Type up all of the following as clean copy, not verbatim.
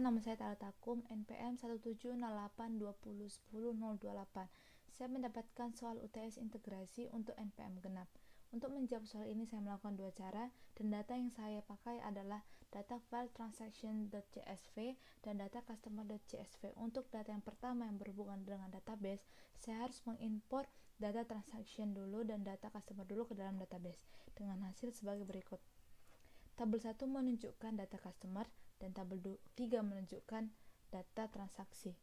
nama saya Tala Takum, NPM 17082010028. Saya mendapatkan soal UTS integrasi untuk NPM genap. Untuk menjawab soal ini saya melakukan dua cara, dan data yang saya pakai adalah data file transaction.csv dan data customer.csv. Untuk data yang pertama yang berhubungan dengan database, saya harus mengimport data transaction dulu dan data customer dulu ke dalam database, dengan hasil sebagai berikut. Tabel 1 menunjukkan data customer dan tabel 3 menunjukkan data transaksi.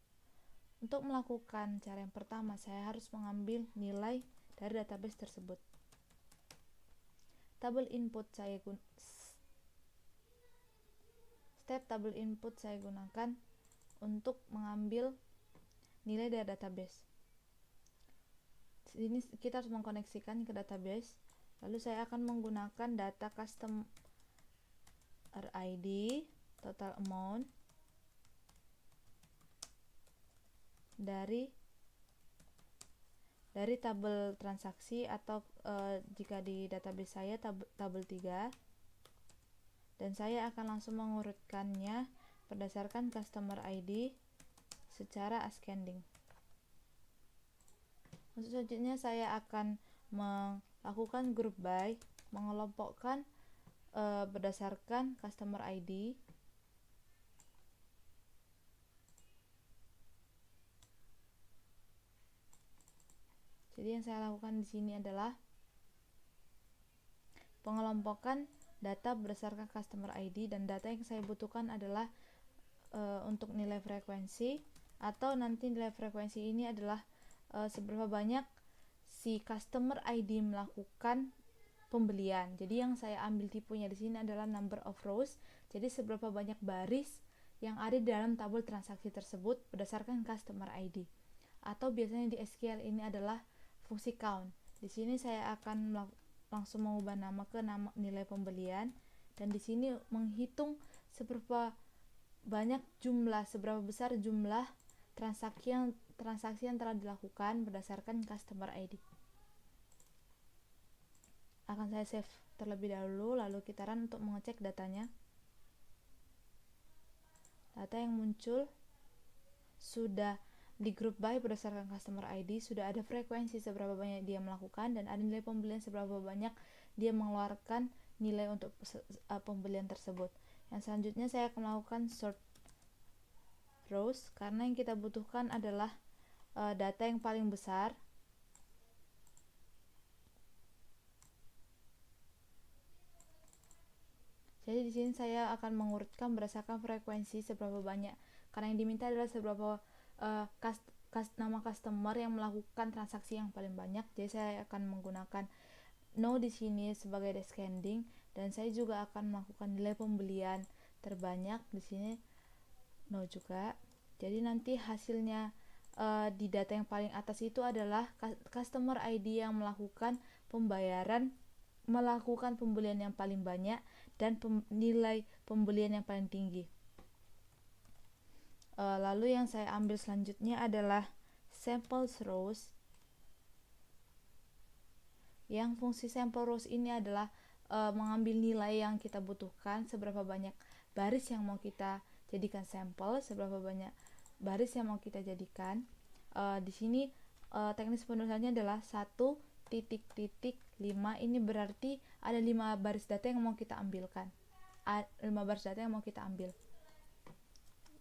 Untuk melakukan cara yang pertama, saya harus mengambil nilai dari database tersebut. Step tabel input saya gunakan untuk mengambil nilai dari database. Di sini kita harus mengkoneksikan ke database. Lalu saya akan menggunakan data customer ID, total amount dari tabel transaksi, atau jika di database saya tabel 3, dan saya akan langsung mengurutkannya berdasarkan customer ID secara ascending. Untuk selanjutnya saya akan melakukan group by, mengelompokkan berdasarkan customer ID. Jadi yang saya lakukan di sini adalah pengelompokan data berdasarkan customer ID, dan data yang saya butuhkan adalah untuk nilai frekuensi, atau nanti nilai frekuensi ini adalah seberapa banyak si customer ID melakukan pembelian. Jadi yang saya ambil tipenya di sini adalah number of rows. Jadi seberapa banyak baris yang ada di dalam tabel transaksi tersebut berdasarkan customer ID. Atau biasanya di SQL ini adalah fungsi count. Di sini saya akan langsung mengubah nama ke nama nilai pembelian, dan di sini menghitung seberapa besar jumlah transaksi yang telah dilakukan berdasarkan customer ID. Akan saya save terlebih dahulu, lalu kita run untuk mengecek datanya. Data yang muncul sudah di group by berdasarkan customer ID, sudah ada frekuensi seberapa banyak dia melakukan, dan ada nilai pembelian seberapa banyak dia mengeluarkan nilai untuk pembelian tersebut. Yang selanjutnya saya akan melakukan sort rows, karena yang kita butuhkan adalah data yang paling besar. Jadi di sini saya akan mengurutkan berdasarkan frekuensi seberapa banyak, karena yang diminta adalah seberapa nama customer yang melakukan transaksi yang paling banyak. Jadi saya akan menggunakan no di sini sebagai descending, dan saya juga akan melakukan nilai pembelian terbanyak di sini no juga. Jadi nanti hasilnya di data yang paling atas itu adalah customer ID yang melakukan pembelian yang paling banyak dan nilai pembelian yang paling tinggi. Lalu yang saya ambil selanjutnya adalah sample rows. Yang fungsi sample rows ini adalah mengambil nilai yang kita butuhkan, seberapa banyak baris yang mau kita jadikan sampel, seberapa banyak baris yang mau kita jadikan. Di sini teknis penulisannya adalah 1.5. Ini berarti ada 5 baris data yang mau kita ambilkan. 5 baris data yang mau kita ambil.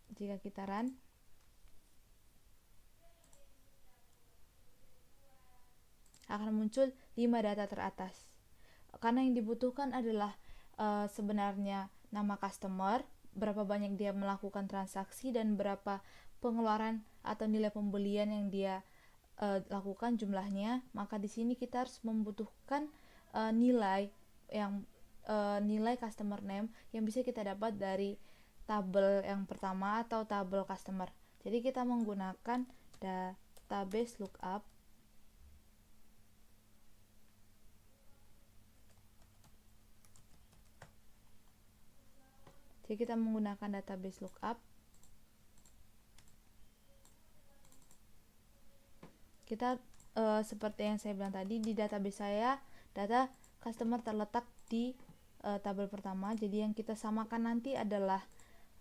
Jika kita run, akan muncul 5 data teratas. Karena yang dibutuhkan adalah sebenarnya nama customer, berapa banyak dia melakukan transaksi, dan berapa pengeluaran atau nilai pembelian yang dia lakukan jumlahnya. Maka di sini kita harus membutuhkan nilai customer name yang bisa kita dapat dari tabel yang pertama atau tabel customer. Jadi kita menggunakan database lookup. Jadi kita menggunakan database lookup. Kita seperti yang saya bilang tadi, di database saya data customer terletak di tabel pertama. Jadi yang kita samakan nanti adalah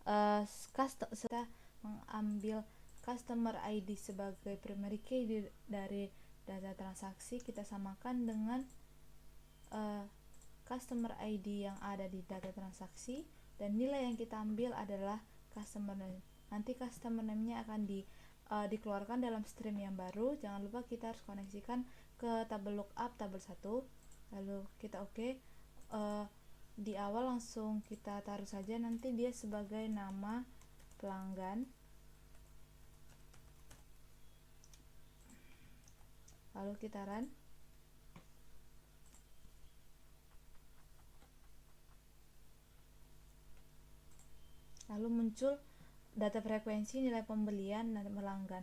kita mengambil customer ID sebagai primary key dari data transaksi, kita samakan dengan customer ID yang ada di data transaksi, dan nilai yang kita ambil adalah customer name. Nanti customer name-nya akan dikeluarkan dalam stream yang baru. Jangan lupa kita harus koneksikan ke tabel lookup tabel 1, lalu kita oke. Di awal langsung kita taruh saja nanti dia sebagai nama pelanggan, lalu kita run. Lalu muncul data frekuensi, nilai pembelian, dan pelanggan.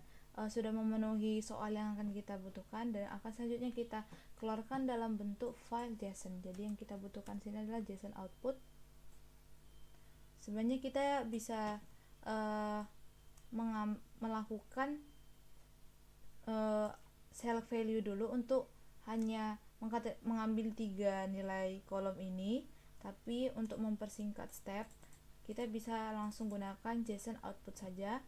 Sudah memenuhi soal yang akan kita butuhkan, dan akan selanjutnya kita keluarkan dalam bentuk file JSON. Jadi yang kita butuhkan sini adalah JSON output. Sebenarnya kita bisa melakukan select value dulu untuk hanya mengambil 3 nilai kolom ini, tapi untuk mempersingkat step kita bisa langsung gunakan JSON output saja.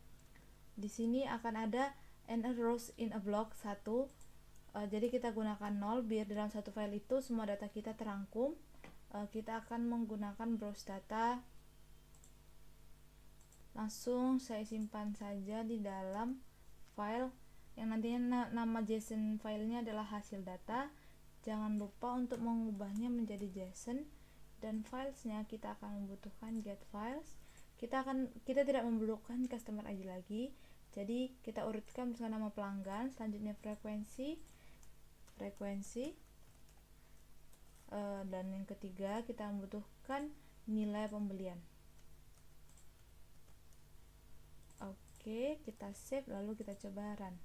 Di sini akan ada n rows in a block 1. Jadi kita gunakan 0 biar dalam satu file itu semua data kita terangkum. Kita akan menggunakan browse data. Langsung saya simpan saja di dalam file yang nantinya nama JSON filenya adalah hasil data. Jangan lupa untuk mengubahnya menjadi JSON, dan filesnya kita akan membutuhkan get files. Kita tidak memerlukan customer ID lagi, jadi kita urutkan bersama nama pelanggan, selanjutnya frekuensi, dan yang ketiga kita membutuhkan nilai pembelian. Oke, kita save lalu kita coba run.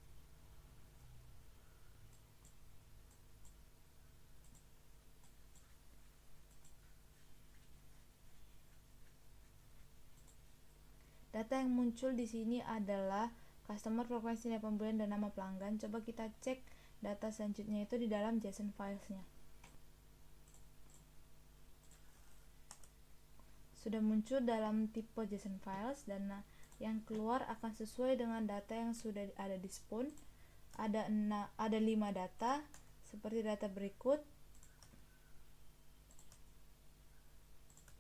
Data yang muncul di sini adalah customer, frekuensi, nilai pembelian, dan nama pelanggan. Coba kita cek data selanjutnya itu di dalam JSON filesnya. Sudah muncul dalam tipe JSON files, dan yang keluar akan sesuai dengan data yang sudah ada di spoon. Ada 5 data seperti data berikut,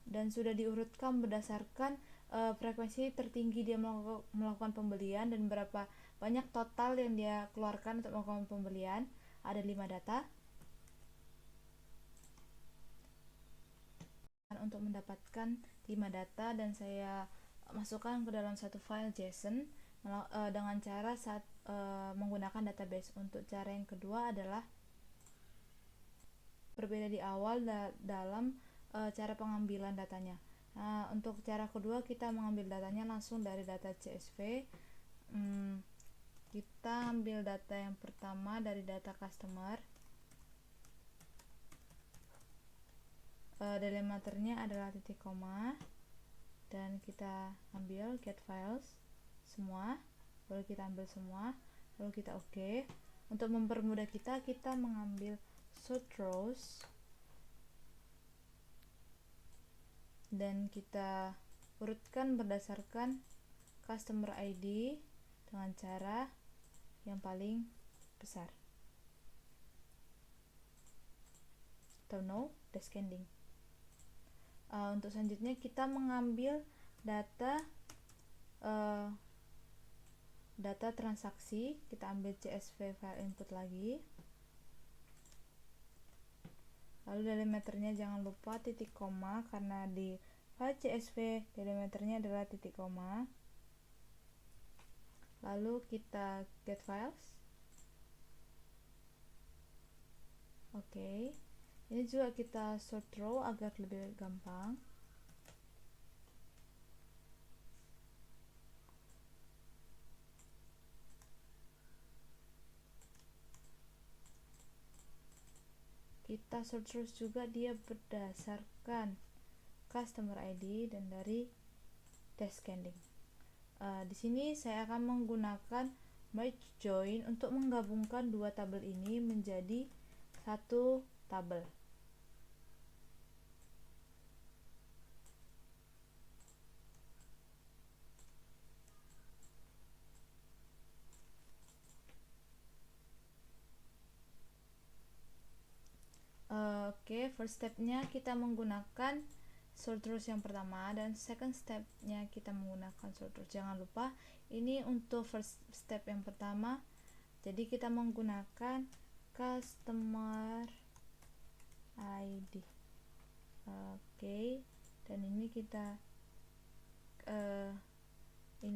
dan sudah diurutkan berdasarkan frekuensi tertinggi dia melakukan pembelian dan berapa banyak total yang dia keluarkan untuk melakukan pembelian. Ada 5 data. Untuk mendapatkan 5 data, dan saya masukkan ke dalam satu file JSON dengan cara menggunakan database. Untuk cara yang kedua adalah berbeda di awal dalam cara pengambilan datanya. Untuk cara kedua kita mengambil datanya langsung dari data CSV. Kita ambil data yang pertama dari data customer. Delimiternya adalah titik koma, dan kita ambil get files semua, lalu kita ambil semua, lalu kita oke. Untuk mempermudah kita mengambil sort rows, dan kita urutkan berdasarkan customer ID dengan cara yang paling besar atau no descending. Untuk selanjutnya kita mengambil data transaksi. Kita ambil CSV file input lagi, lalu delimiternya jangan lupa titik koma, karena di file CSV delimiternya adalah titik koma. Lalu kita get files. Oke. Ini juga kita sort row agar lebih gampang. Kita sort rows juga dia berdasarkan customer ID dan dari descending. Di sini saya akan menggunakan merge join untuk menggabungkan dua tabel ini menjadi satu tabel. First stepnya kita menggunakan sort rows yang pertama, dan second stepnya kita menggunakan sort rows. Jangan lupa ini untuk first step yang pertama, jadi kita menggunakan customer ID. Dan ini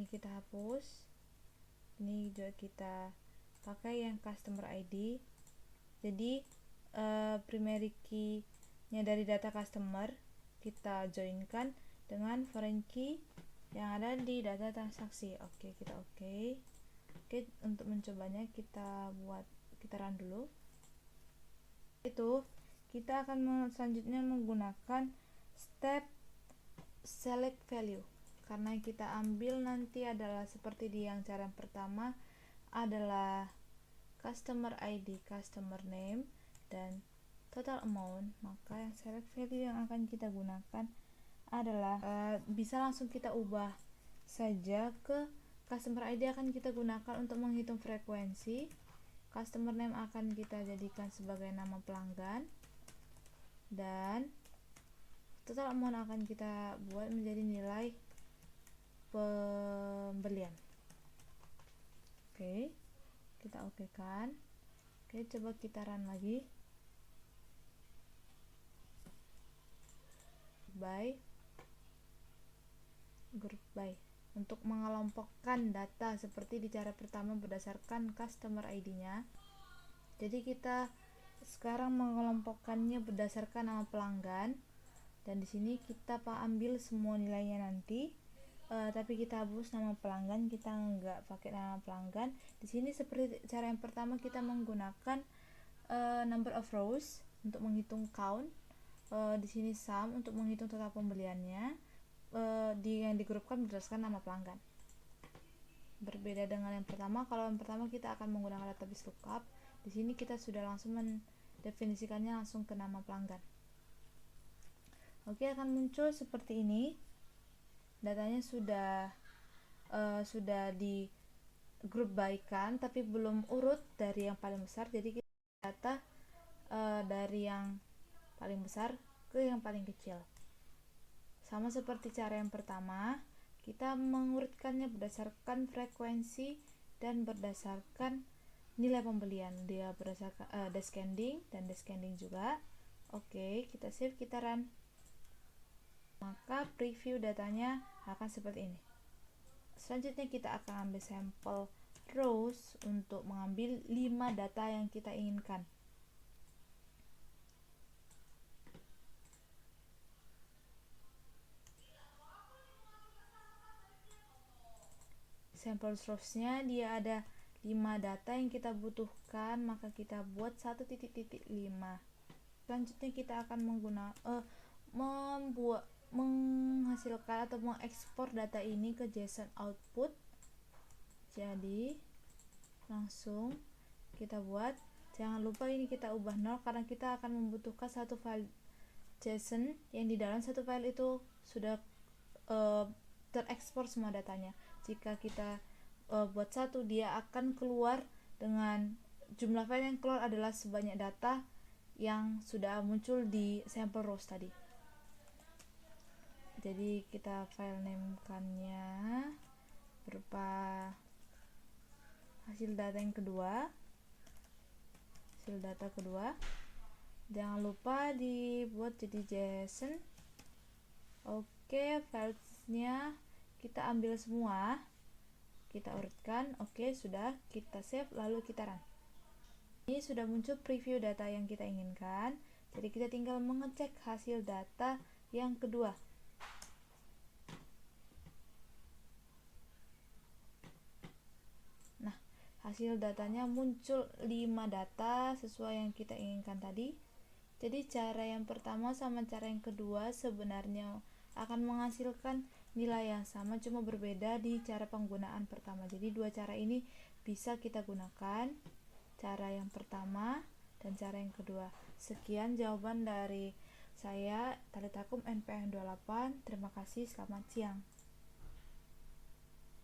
kita hapus, ini juga kita pakai yang customer ID. Jadi primary key nya dari data customer kita joinkan dengan foreign key yang ada di data transaksi. Kita oke. Untuk mencobanya kita run dulu. Itu kita akan selanjutnya menggunakan step select value, karena kita ambil nanti adalah seperti di yang cara yang pertama, adalah customer ID, customer name, dan total amount. Maka yang select value yang akan kita gunakan adalah bisa langsung kita ubah saja ke customer ID, akan kita gunakan untuk menghitung frekuensi. Customer name akan kita jadikan sebagai nama pelanggan, dan total amount akan kita buat menjadi nilai pembelian. Kita kan. Coba kita run lagi. Group by untuk mengelompokkan data seperti di cara pertama berdasarkan customer ID-nya. Jadi kita sekarang mengelompokkannya berdasarkan nama pelanggan, dan di sini kita ambil semua nilainya nanti. Tapi kita hapus nama pelanggan, kita nggak pakai nama pelanggan. Di sini seperti cara yang pertama, kita menggunakan number of rows untuk menghitung count. Di sini sum untuk menghitung total pembeliannya. Yang digrupkan berdasarkan nama pelanggan. Berbeda dengan yang pertama, kalau yang pertama kita akan menggunakan database lookup. Di sini kita sudah langsung mendefinisikannya langsung ke nama pelanggan. Akan muncul seperti ini. Datanya sudah di grup by kan, tapi belum urut dari yang paling besar. Jadi kita data dari yang paling besar ke yang paling kecil. Sama seperti cara yang pertama, kita mengurutkannya berdasarkan frekuensi dan berdasarkan nilai pembelian. Dia berdasarkan descending dan descending juga. Kita save, kita run. Maka preview datanya akan seperti ini. Selanjutnya kita akan ambil sampel rows untuk mengambil 5 data yang kita inginkan. Sampel rows-nya dia ada 5 data yang kita butuhkan, maka kita buat 1.5. Selanjutnya kita akan menghasilkan atau mengekspor data ini ke JSON output. Jadi langsung kita buat, jangan lupa ini kita ubah 0 karena kita akan membutuhkan satu file JSON yang di dalam satu file itu sudah terekspor semua datanya. Jika kita buat 1, dia akan keluar dengan jumlah file yang keluar adalah sebanyak data yang sudah muncul di sampel rows tadi. Jadi kita file name-kannya berupa hasil data kedua. Jangan lupa dibuat jadi JSON. Filesnya kita ambil semua, kita urutkan. Sudah, kita save, lalu kita run. Ini sudah muncul preview data yang kita inginkan. Jadi kita tinggal mengecek hasil data yang kedua. Hasil datanya muncul 5 data sesuai yang kita inginkan tadi. Jadi cara yang pertama sama cara yang kedua sebenarnya akan menghasilkan nilai yang sama, cuma berbeda di cara penggunaan pertama. Jadi dua cara ini bisa kita gunakan, cara yang pertama dan cara yang kedua. Sekian jawaban dari saya, Talitakum NPM 28. Terima kasih, selamat siang.